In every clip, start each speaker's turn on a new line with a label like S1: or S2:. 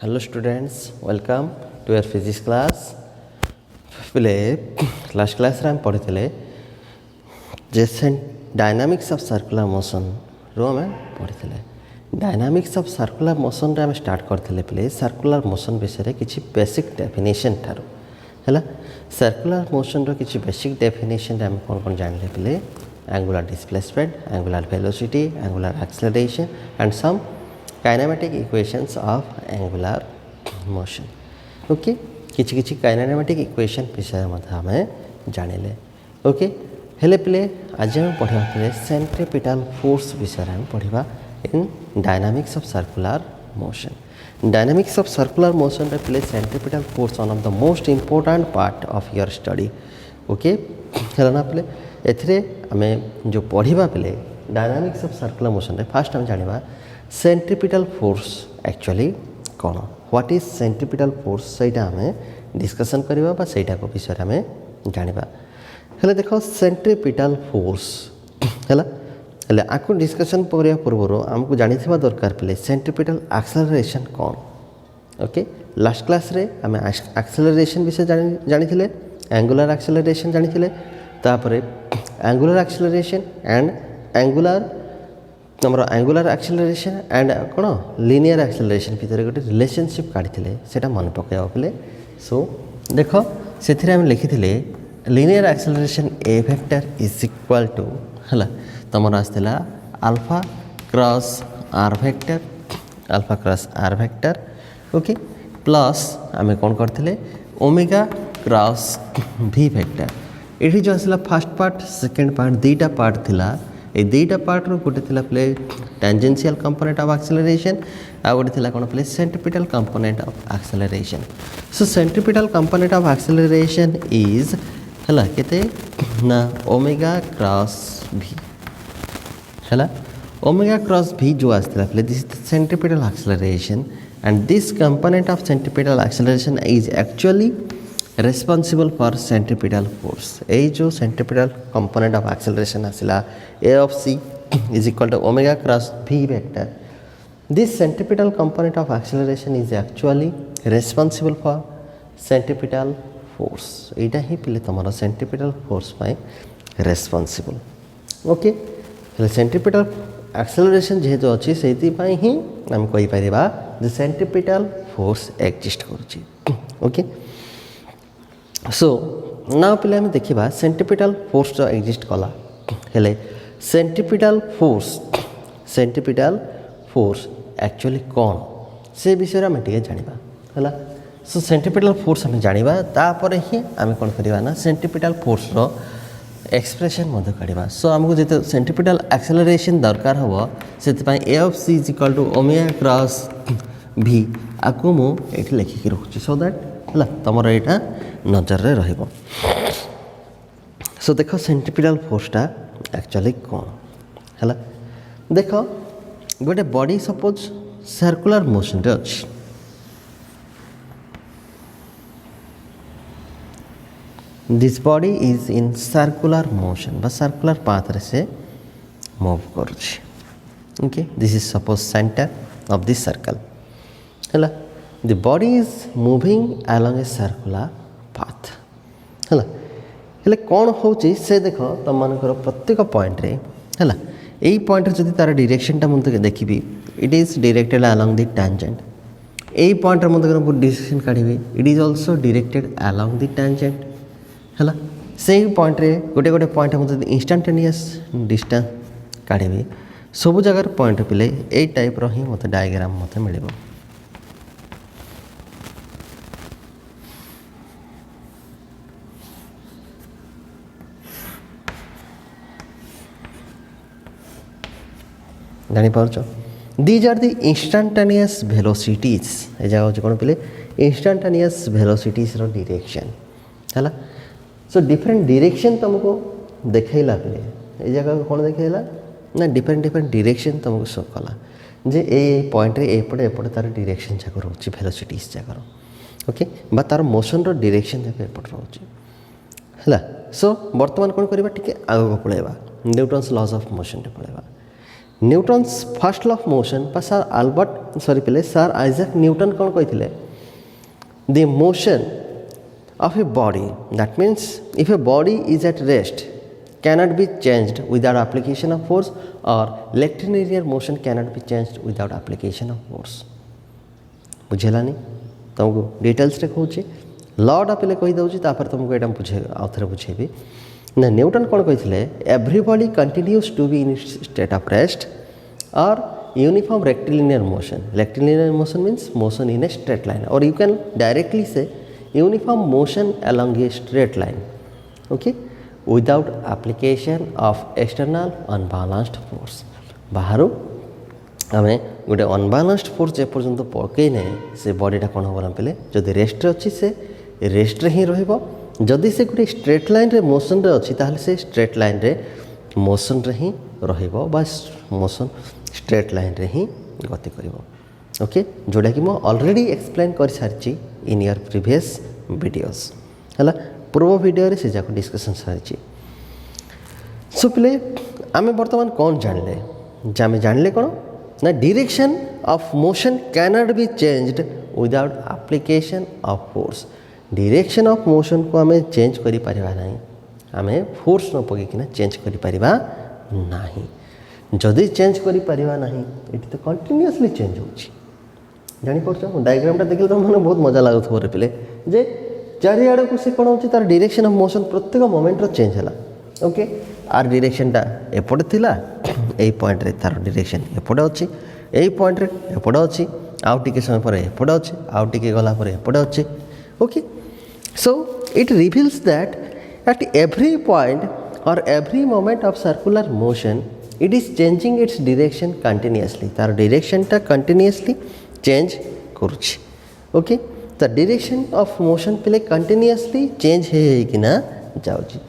S1: Hello students, welcome to your physics class. Last class रे हम पढ़ी जैसे डायनामिक्स ऑफ सर्कुलर मोशन रो में पढ़ी डायनामिक्स ऑफ सर्कुलर मोशन रे हम स्टार्ट करते पे सर्कुलर मोशन विषय किसी बेसिक डेफिनेशन ठार है सर्कुलर मोशन रो किसी बेसिक डेफिनेशन रे हम कौन कौन जानले पे angular displacement, angular velocity, angular acceleration and some kinematic equations of angular motion. Okay किछि किछि काइनेमेटिक इक्वेशन विषय मध्य हमें जानिले. ओके हेले पिले आज हम पढ़ा पे सेंट्रीपिटल फोर्स विषय हम पढ़ा in dynamics of circular motion. Dynamics of circular motion रे पिले centripetal force one of the most important part of your study. Okay है ना पिले एथिरे हमें जो पढ़ा पे डायनामिक्स ऑफ सर्कुलर मोशन रे फर्स्ट हम जानिबा सेंट्रीपिटल फोर्स एक्चुअली कौन व्हाट इज सेंट्रीपिटल फोर्स सेटा हमें डिस्कशन करबा बा सेटा को विषय हमें जानिबा. हेले देखो सेंट्रीपिटल फोर्स हैला हेले आको डिस्कशन करिया पूर्व हमको जानिथिबा दरकार पले सेंट्रीपिटल एक्सेलरेशन कौन. ओके लास्ट क्लास रे हमें एक्सेलरेशन विषय जानिथिले, एंगुलर एक्सेलरेशन जानिथिले, तापरे angular acceleration and angular acceleration and कौन लिनियर एक्सेलरेशन भितर गोटे रिलेशनशिप काढ़ी से मन पकड़ा पे. सो देख से लिखी linear acceleration A vector is equal to है तुम आसला alpha cross R vector okay plus आम कौन करते ओमेगा क्रॉस भी वेक्टर. ये जो आसला फर्स्ट पार्ट सेकेंड पार्ट दुईटा पार्ट थिला ये दुईटा पार्ट रो गोटे थिला प्ले टेंजेंशियल कंपोनेंट ऑफ एक्सेलरेशन आ गोटे थिला कोन प्ले centripetal component of acceleration. So centripetal component of acceleration is हला केते ना ओमेगा क्रॉस भी हला ओमेगा क्रॉस भी जो आस्थिला प्ले this is centripetal acceleration and this component of centripetal acceleration is actually responsible for centripetal force. A जो centripetal component of acceleration आसिला A of C is equal to omega cross V vector. This centripetal component of acceleration is actually responsible for centripetal force. एटा ही पिले तमरो centripetal force पाए responsible. Okay centripetal acceleration जेहेतु अच्छी सेति पाए ही हम कहि परिबा the centripetal force exist करूची. Okay सो ना पे देखा सेंट्रीपिटल फोर्स जो एक्जिस्ट कला हेले सेंट्रीपिटल फोर्स एक्चुअली कौन से विषय में जाना है. सो सेंट्रीपिटल फोर्स आम जाना तापर ही आम कौन करवा ना सेंट्रीपिटल फोर्स रो एक्सप्रेशन मध्य काढ़ा. सो आमको जो सेंट्रीपिटल एक्सेलरेशन दरकार हम से A of C is equal to omega cross V आपको मुझे लिखिकी रखुच्छी सो दैट है तुम यहाँ नजर रे रहिबो. सो देखो सेंट्रीपिटल फोर्सटा एक्चुअली कौन है देख गोटे बॉडी सपोज सर्कुलर मोशन रे अच्छी this body is in circular motion बा सर्कुलर पाथ रे से मूव करुछि. Okay this is suppose centre of this circle है the body is moving along a circular path है हेले कौन होची से देख तुम मानकर प्रत्येक पॉइंट रे है यही पॉइंट जब तार डायरेक्शनटा मुझे देखी it is directed along the tangent. यही पॉइंट मुझे डायरेक्शन काढ़ी it is also directed along the tangent है से पॉइंट रे गोटे गोटे पॉइंट मुझे इंस्टांटेनियस डिस्टेंस काढ़ी सब जगार पॉइंट पिले यही टाइप रो ही मत डायग्राम मत मिल. जानीपार these are the instantaneous velocities ये जगह हूँ कौन पे इंस्टांटेनियस वेलोसिटीज रो डायरेक्शन है. सो डिफरेंट डायरेक्शन तुमको देखला पे ये जगह कौन देखला ना डिफरेंट डायरेक्शन तुमको शो कला जे ए पॉइंट रे एपटे एपटे तार डायरेक्शन जाक रोचे वेलोसिटीज जाकर ओके बा तार मोशन रो डायरेक्शन जाक एपट रोचे है. सो वर्तमान कौन करबा टिके आगो पळेबा न्यूटन्स लॉज ऑफ मोशन रे पळेबा. Newton's first law of motion पर सर आल्बर्ट सॉरी पहले सर आइजैक न्यूटन कौन कही the motion of a body, that means if a body is at rest cannot be changed without application of force, or rectilinear motion cannot be changed without application of force. बुझेलानी तुमको details रे कहूँ लॉटा पहले कही दूँ तापर तुमको यहाँ बुझे आउ थे बुझेबी ना न्यूटन कौन कही everybody continues to be in state of rest or uniform rectilinear motion. Rectilinear motion means motion in a straight line, और you can directly say uniform motion along a straight line, okay, without application of external unbalanced force. बाहर आम गोटे अनबालान्सड force जे पर्यंत पकईने से बॉडीटा कौन हम पहले जदि रेस्ट अच्छी से रेस्ट ही रदि से गोटे स्ट्रेट लाइन रे मोशन रे अच्छी ताहले से स्ट्रेट लाइन रे मोशन रे ही रहिबो बा मोशन स्ट्रेट लाइन रे ही गति करिवो. ओके, जोड़ा कि मैं ऑलरेडी एक्सप्लेन कर सारी इन योर प्रीवियस वीडियोस है पूर्व वीडियो से जाको डिस्कशन सारी. सो पहले आम बर्तमान कौन जानले आम जानले कौन ना direction of motion cannot be changed without application of force. Direction of motion को आम चेंज करि परिबा नहीं, आम फोर्स न पकईकिना चेंज करि परिबा नहीं. जदि चेंज करि परिबा नहीं एटी तो कंटिन्यूअसली चेंज होची. जापर डायग्रामटा देखिए तो मैंने बहुत मजा लगुव पे जे चारिआड़ को सी कौन हो तार डायरेक्शन ऑफ मोशन प्रत्येक मोमेंट चेंज है. ओके, आर डायरेक्शनटा एपटे थिला एई पॉइंट रे तार डायरेक्शन एपटे अच्छी, एई पॉइंट रे एपटे अच्छी, आउ टिके समय पर एपटे अच्छी, आउ टिके गला पर एपटे अच्छी. Okay, so it reveals that at every point or every moment of circular motion it is changing its direction continuously. तार डायरेक्शनटा कंटिन्यूअसली चेंज करुच्छी. ओके, तो डायरेक्शन ऑफ मोशन पहले कंटिन्यूअसली चेंज होना जाऊँगी.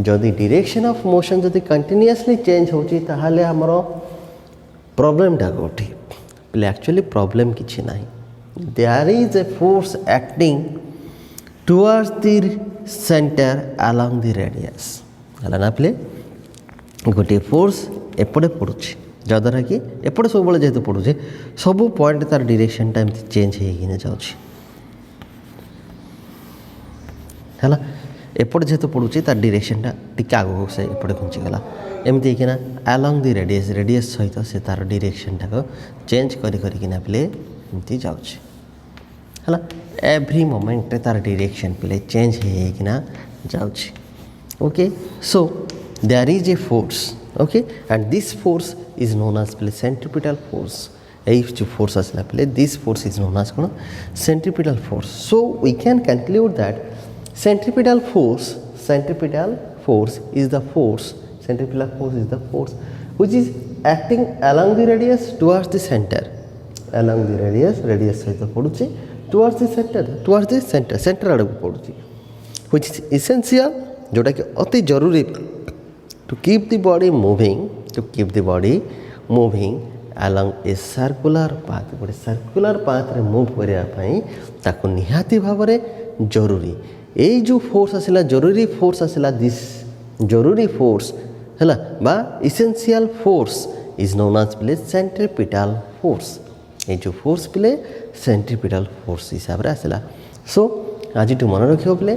S1: जदि डायरेक्शन ऑफ मोशन जदि continuously change होची ताहाले हमर प्रॉब्लमटा कोठी पहले एक्चुअली प्रॉब्लम किछि नाही. There is a force acting towards the centre along the radius हला ना. पहले गोटे फोर्स एपटे पड़ुछि जद्वारा कि एपटे सब जेहेतु पड़ुचे सबू पॉइंट तार डायरेक्शनटा एमती चेंज होना जाऊँगी है. एपटे जेहेतु पड़ुचे तार डायरेक्शनटा टिके आगू से एपटे घुंचीगला एमती होना अलोंग द रेडियस रेडियस सहित से तार डायरेक्शनटा को चेंज करना पे एमती जाऊँगी है. एवरी मोमेंट तार डायरेक्शन पे चेंज होना जाऊँगी. Okay, so there is a force. Okay, and this force is known as centripetal force. यही जो फोर्स आसला पहले this force is known as कौन centripetal force. So we can conclude that centripetal force is the force which is acting along the radius towards the center. along the radius सहित पड़ुची towards the center आड़ को पड़ुची, which is essential जोटा कि अति जरूरी to keep the body moving along a circular path. गोटे circular path रे move करने ताको निहाती भाव में जरूरी. यही जो फोर्स आसला जरूरी फोर्स आसला दिस जरूरी फोर्स है बा essential force is known as play centripetal force. ये जो फोर्स प्ले सेंट्रिपिटल फोर्स हिसाब से आसला. सो आज मन रख प्ले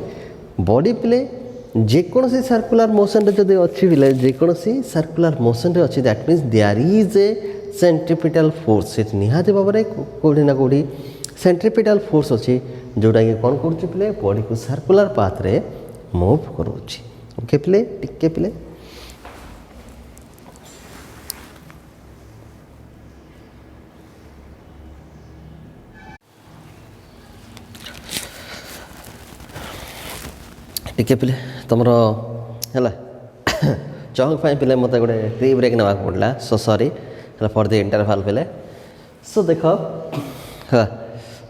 S1: बॉडी प्ले जेकोसी सर्कुलर मोशन रे जदि अच्छी बोले जेकोसी सर्कुलर मोशन रे अच्छी that means there is a centripetal force. से निहाती भाव में कौटी ना कौटी सेंट्रिपिटल फोर्स अच्छी जोटा कि कौन कर प्ले बॉडी को सर्कुलर पाथ रे मूव करुच्ची. ओके प्ले टिके प्ले टिके प्ले तुम है चौक पे मत गोटे टी ब्रेक ना पड़ा. So sorry for the interval पे. सो देख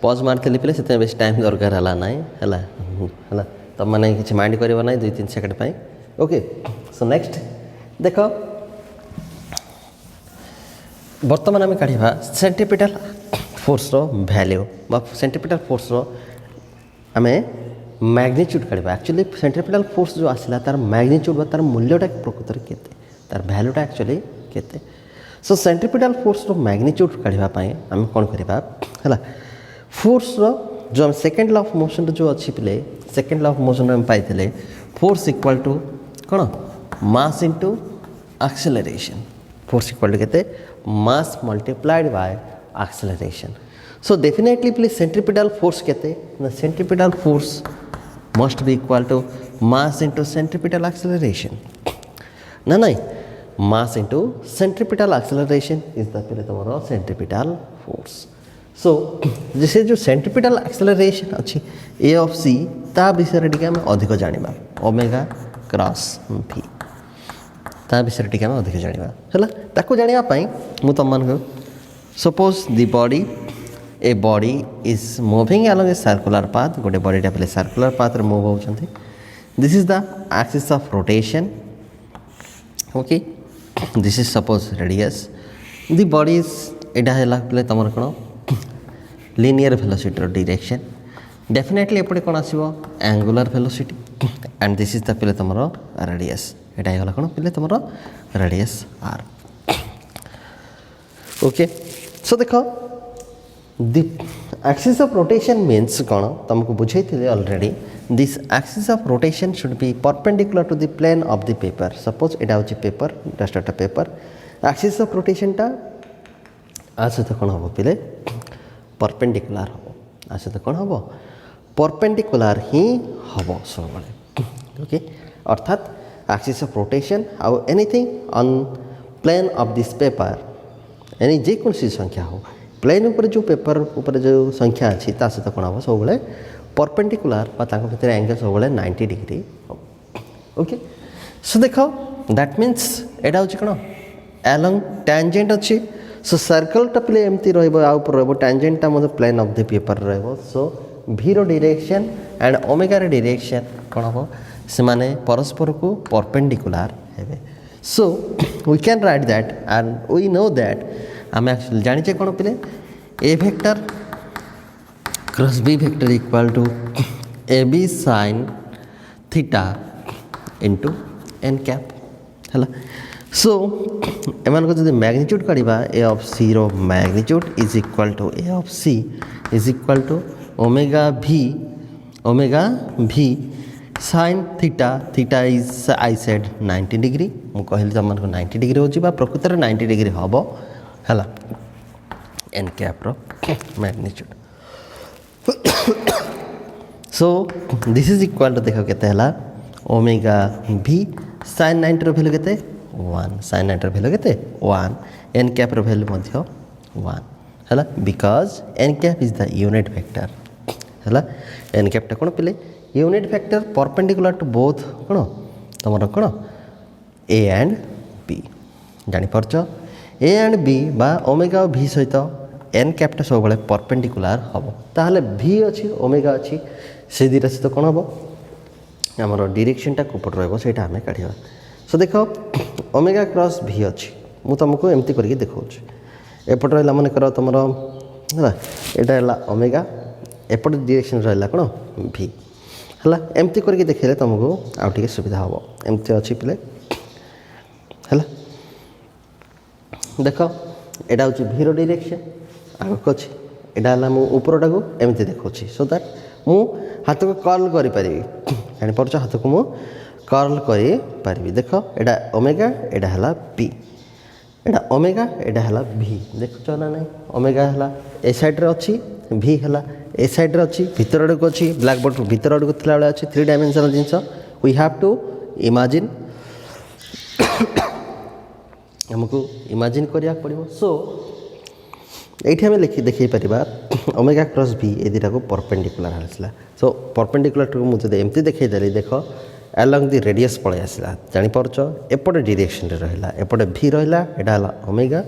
S1: पज मार्ली पे से बेस टाइम दरकार है ना है तुम मैंने किसी माइंड कर 2-3 सेकेंड. ओके, सो नेक्स्ट देख बर्तमान आम काढ़ा centripetal force value centripetal force आम मैग्नीट्यूड काढ़ा. एक्चुअली सेंट्रिपिटल फोर्स जो आसला तार मैग्नीट्यूड तार मूल्यटा प्रकृत में केते तार वैल्यूटा एक्चुअली केते. सो सेंट्रिपिटल फोर्स रो मैग्नीट्यूड काढ़ा आम कौन करवा है फोर्स रो जो हम सेकेंड लॉ ऑफ मोशन जो अच्छी पिले सेकेंड लॉ ऑफ मोशन हम पाई फोर्स इक्वल टू कौन mass into acceleration force equal to केते mass multiplied by acceleration so definitely please centripetal force केते centripetal force must be equal to mass into centripetal acceleration ना नहीं mass into centripetal acceleration is the पहले तुम्हारा centripetal force सो जैसे जो centripetal acceleration अच्छी ए of सी ता विषय टी आम अधिक जाना ओमेगा क्रॉस भी ता विषय टी आम अधिक जाना है जानापी मुझे तुम मान suppose the body a body is moving along A circular path गोटे बॉडीटा पहले सर्कुलर पाथ रे मूव होती this is the axis of rotation okay this is suppose radius the body is एटा है पहले तुम कौन लिनियर वेलोसिटी डायरेक्शन डेफिनेटली एपटे कौन आसो angular velocity and this is the पहले तुम रेडियस एटा होगा कौन पहले तुम रेडियस आर ओके सो देखो the axis of rotation means कौन तुमको बुझे already this axis of rotation should be perpendicular to the plane of the paper suppose एटा हूँ पेपर जस्ट एटा पेपर एक्सिस ऑफ रोटेशन टा आ सहित कौन हम पे परपेंडिकुलर हम आ सहित कौन हम परपेंडिकुलर ही हम सब ओके अर्थात एक्सिस ऑफ रोटेशन आउ anything on plane of this paper any जेकोसी संख्या हो प्लेन उपर जो पेपर उपर जो संख्या अच्छी ता सहित कौन हम सब परपेंडिकुलर भितर एंगल सब 90 डिग्री हम ओके सो देख दैट मीन्स एटा हूँ कौन एलंग टैंजेंट अच्छी सो सर्कलटा प्ले एमती रहा टैंजेंटा मतलब प्लेन ऑफ द पेपर रो भीर डायरेक्शन एंड ओमेगा डायरेक्शन कौन हम से माने परस्पर को परपेंडिकुलर है so we can write that and we know that आम एक्चुअली जाने कौन पे A vector cross B vector equal to A B sine theta into N cap है सो एम जो मैग्नीट्यूड काढ़ा ए ऑफ सी रो magnitude is equal to A of C is equal to omega V sine theta theta is I said 90 degree मु कहली तुम 90 degree हो प्रकृत 90 डिग्री हम है एन कैप रो magnitude so this is equal to देख के ओमेगा भी साइन 90 रो वैल्यू के 1 साइन 90 रो वैल्यू के 1 एन कैप रो वैल्यू 1 है because n cap is the unit vector है एन कैपटा कौन पे unit vector perpendicular to both कौन तुम कौन ए एंड बी जापारच ए एंड बी बा ओमेगा भी सहित एन कैपटा सब परपेंडिकुलर हम ताहले भी अच्छी ओमेगा अच्छी से दुटा सहित कौन हम आमर डायरेक्शनटा कोपट रहा आम काढ़ा सो देख ओमेगा क्रॉस भी अच्छी मु तुमको एमती करके देखा एपट रहा मन कर तुम है यहाँ ओमेगा एपट डायरेक्शन रहा कौन भी है एमती करके देखेले तुमको आउ टे सुविधा हम एमती अच्छी पे है देख यहाँ हूँ भीर डायरेक्शन आगक अच्छी यहाँ है उपरटा को एमती देखा सो दैट मु हाथ को कर्ल करी जापार हाथ को मु कर्ल करी देख यहाँ ओमेगा यहाँ है पी यहाँ ओमेगा यहाँ है भी देखुच ना ना ओमेगा है ए साइड्रे अच्छी भी है ए साइड्रे अच्छी भितर आड़ को अच्छी ब्लैक बोर्ड भितर आड़ को थी अच्छी 3 डायमेंशनल जिनस वी हैव टू इमेजिन हमको इमेजिन करिया पड़ो सो ये आम देखी पार ओमेगा क्रॉस भी ये दुटा को परपेंडिकुलर आसला सो परपेंडिकुलर टू मुझे एमती देखईदेली देख एलंग दि रेडियस पलि आसला जापारच एपटे डायरेक्शन रहा एपटे भी रहा यहाँ है ओमेगा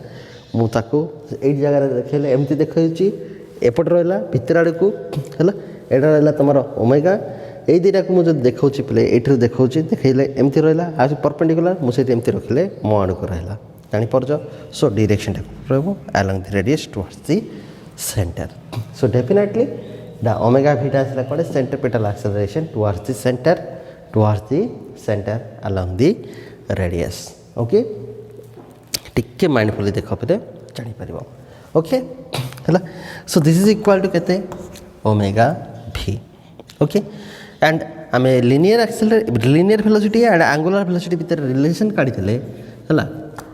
S1: मुझे ये जगार देखे एमती देखी एपटे रहा भितर आड़ को है यहाँ रहा तुम ओमेगा ये दुटा को मुझे देखा पे ये देखा देखले एमती रहा आज परपेंडिकुलर मुझे एमती रखिले मो आड़ को रहा जापारच so direction along the radius towards the centre so definitely the omega भीटा आसला कौन centripetal acceleration towards the centre along the radius okay टिके माइंडफुली देख पे जापर ओके है so this is equal to केते ओमेगा भी okay and um linear velocity and angular velocity भितर रिलेशन काढ़ी है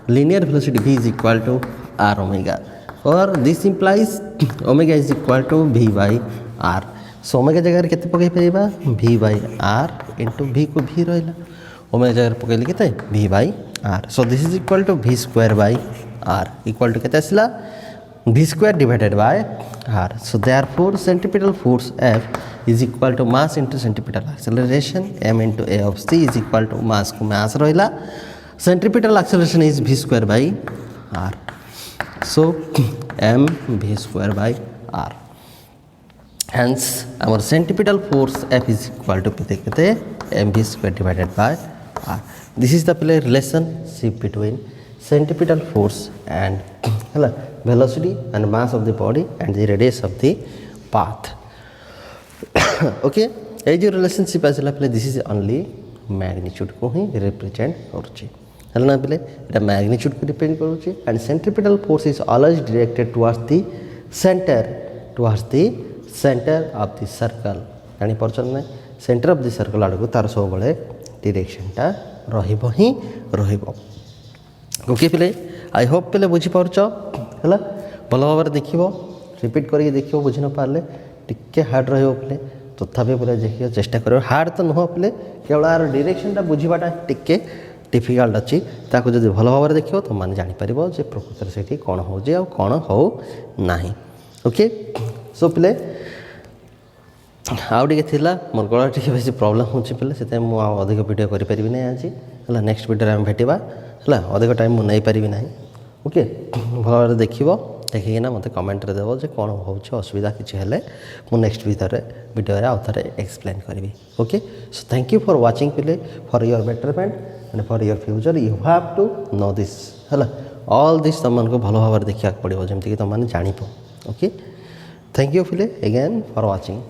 S1: linear velocity v is equal to r omega और this implies omega is equal to v by r so omega जगह केते पकई परिबा v by r into v को v रहा ओमेगा जगह पकईले केते v by r so this is equal to v square by r equal to केते आसला v square divided by r. So therefore centripetal force F is equal to mass into centripetal acceleration m into a of c is equal to mass को mass रहिला centripetal acceleration is v square by r. So m v square by r. Hence our centripetal force F is equal to केते m v square divided by r. This is the relationship between centripetal force and velocity and mass of the body and the radius of the path. Okay, ये जो relationship आसला पे this is only magnitude को ही represent करुचे है ना पे এটা magnitude को depend करुचे and centripetal force is always directed towards the center of the circle जानी परछन ना center of the circle आड़ को तार सब बड़े direction टा रहिबो ही रहिबो ओके पे आई होप पे बुझी पारछ है भल भाव देख रिपीट करके देख बुझी न पारे टिके हार्ड रे तथापि पूरा देखिए चेष्टा कर हार्ड तो नुह पे केवल यार डायरेक्शनटा बुझाटा टिके डिफिकल्ट अच्छी ताको जब भल भाव देख तो मैंने जापर जे प्रकृत से कौन हो कौन हो ना ओके सो पे आउ टे मोर गला टे बेस प्रोब्लेम होते मुझे अधिक वीडियो करें ना आज है नेक्स्ट वीडियो आम भेटा है अधिक टाइम मुझे नहीं पारि ना ओके भल भाव देख देखिना मत कमेंट देव जे कौन हो असुविधा किसी है मुझे नेक्स्ट वीडियो आउ थे एक्सप्लेन करी okay so thank you for watching पिले for your betterment and for your future you have to know this है ऑल दिस तुमको भल भाव देखा पड़ो जमीक तुम जान ओके थैंक यू पिले अगेन फॉर वाचिंग